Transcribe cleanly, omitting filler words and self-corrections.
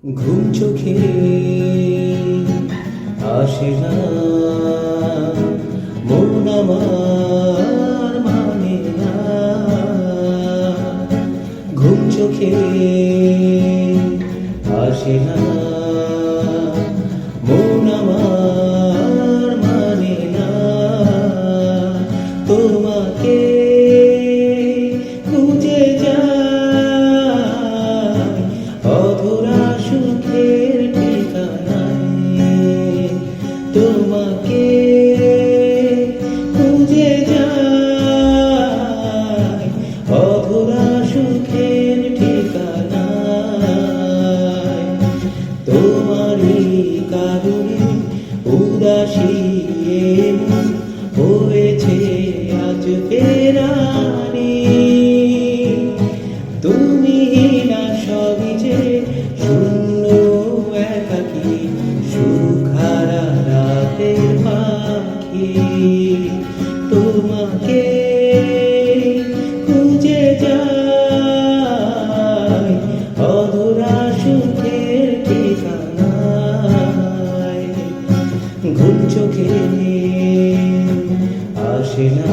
ঘুম চোখে আসে না, মন আমার মানে না। ঘুম চোখে আসে না, মন আমার মানে না। তোমাকে খুঁজে যায় অধরা সুখের ঠিকানায়। তোমাকে খুঁজে যায় অধরা সুখের ঠিকানায়। তোমারই কারণে উদাসী মন হয়েছে আজ ফেরানি। তুমি না সবই যে শূন্য একাকী সুখারা রাতের পাখি। তোমাকে খুঁজে যায় অধরা সুখের ঠিকানায়। ঘুম চোখে আসে না।